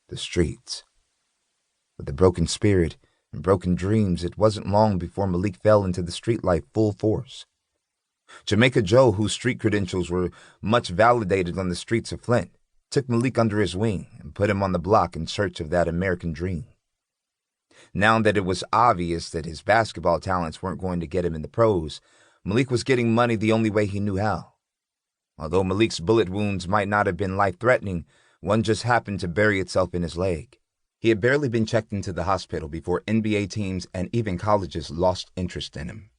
the streets. With a broken spirit and broken dreams, it wasn't long before Malik fell into the street life full force. Jamaica Joe, whose street credentials were much validated on the streets of Flint, took Malik under his wing and put him on the block in search of that American dream. Now that it was obvious that his basketball talents weren't going to get him in the pros, Malik was getting money the only way he knew how. Although Malik's bullet wounds might not have been life-threatening, one just happened to bury itself in his leg. He had barely been checked into the hospital before NBA teams and even colleges lost interest in him.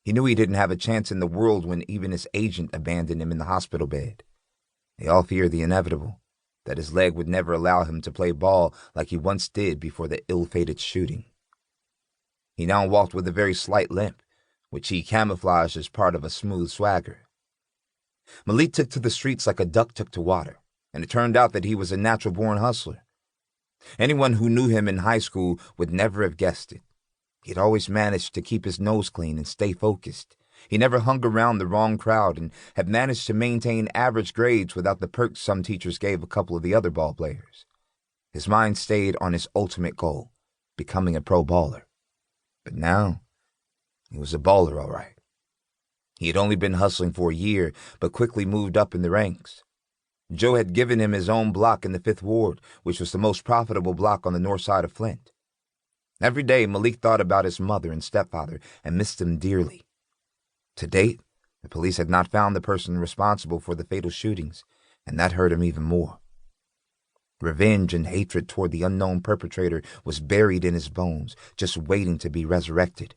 He knew he didn't have a chance in the world when even his agent abandoned him in the hospital bed. They all feared the inevitable, that his leg would never allow him to play ball like he once did before the ill-fated shooting. He now walked with a very slight limp, which he camouflaged as part of a smooth swagger. Malik took to the streets like a duck took to water, and it turned out that he was a natural-born hustler. Anyone who knew him in high school would never have guessed it. He had always managed to keep his nose clean and stay focused. He never hung around the wrong crowd and had managed to maintain average grades without the perks some teachers gave a couple of the other ball players. His mind stayed on his ultimate goal, becoming a pro baller. But now, he was a baller, all right. He had only been hustling for a year, but quickly moved up in the ranks. Joe had given him his own block in the 5th Ward, which was the most profitable block on the north side of Flint. Every day, Malik thought about his mother and stepfather and missed them dearly. To date, the police had not found the person responsible for the fatal shootings, and that hurt him even more. Revenge and hatred toward the unknown perpetrator was buried in his bones, just waiting to be resurrected.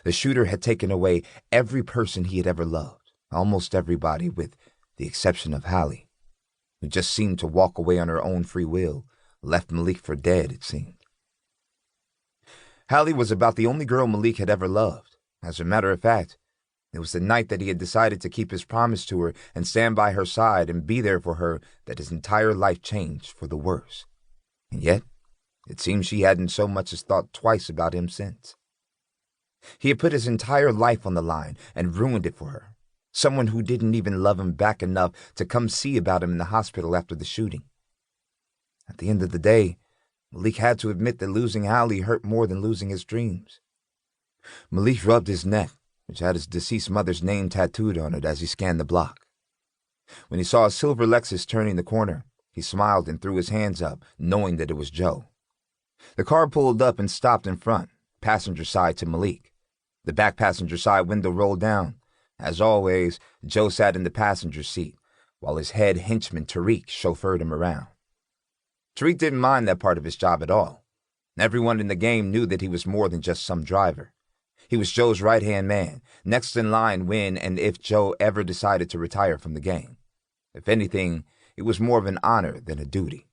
The shooter had taken away every person he had ever loved, almost everybody with the exception of Halleigh, who just seemed to walk away on her own free will, left Malik for dead, it seemed. Halleigh was about the only girl Malik had ever loved. As a matter of fact, it was the night that he had decided to keep his promise to her and stand by her side and be there for her that his entire life changed for the worse. And yet, it seemed she hadn't so much as thought twice about him since. He had put his entire life on the line and ruined it for her. Someone who didn't even love him back enough to come see about him in the hospital after the shooting. At the end of the day, Malik had to admit that losing Halleigh hurt more than losing his dreams. Malik rubbed his neck, which had his deceased mother's name tattooed on it, as he scanned the block. When he saw a silver Lexus turning the corner, he smiled and threw his hands up, knowing that it was Joe. The car pulled up and stopped in front, passenger side to Malik. The back passenger side window rolled down. As always, Joe sat in the passenger seat, while his head henchman Tariq chauffeured him around. Tariq didn't mind that part of his job at all. Everyone in the game knew that he was more than just some driver. He was Joe's right-hand man, next in line when and if Joe ever decided to retire from the game. If anything, it was more of an honor than a duty.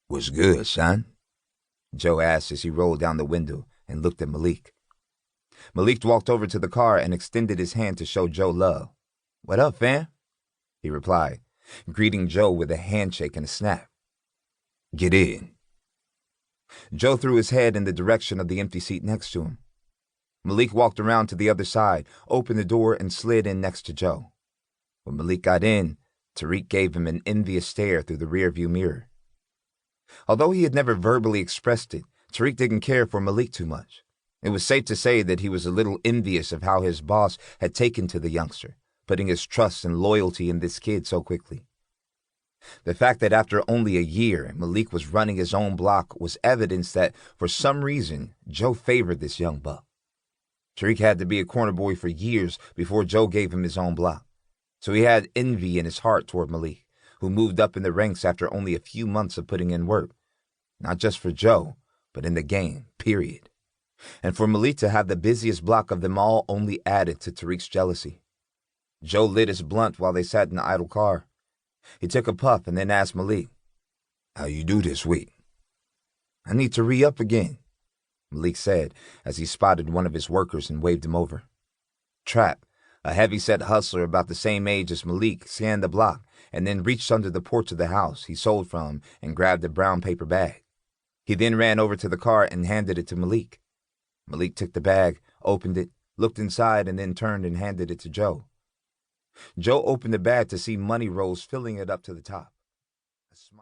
"What's good, son?" Joe asked as he rolled down the window and looked at Malik. Malik walked over to the car and extended his hand to show Joe love. "What up, fam?" he replied, greeting Joe with a handshake and a snap. "Get in." Joe threw his head in the direction of the empty seat next to him. Malik walked around to the other side, opened the door, and slid in next to Joe. When Malik got in, Tariq gave him an envious stare through the rearview mirror. Although he had never verbally expressed it, Tariq didn't care for Malik too much. It was safe to say that he was a little envious of how his boss had taken to the youngster, putting his trust and loyalty in this kid so quickly. The fact that after only a year Malik was running his own block was evidence that, for some reason, Joe favored this young buck. Tariq had to be a corner boy for years before Joe gave him his own block, so he had envy in his heart toward Malik, who moved up in the ranks after only a few months of putting in work, not just for Joe, but in the game, period. And for Malik to have the busiest block of them all only added to Tariq's jealousy. Joe lit his blunt while they sat in the idle car. He took a puff and then asked Malik, "How you do this week?" "I need to re-up again," Malik said as he spotted one of his workers and waved him over. Trap, a heavy-set hustler about the same age as Malik, scanned the block and then reached under the porch of the house he sold from and grabbed a brown paper bag. He then ran over to the car and handed it to Malik. Malik took the bag, opened it, looked inside, and then turned and handed it to Joe. Joe opened the bag to see money rolls filling it up to the top. A smile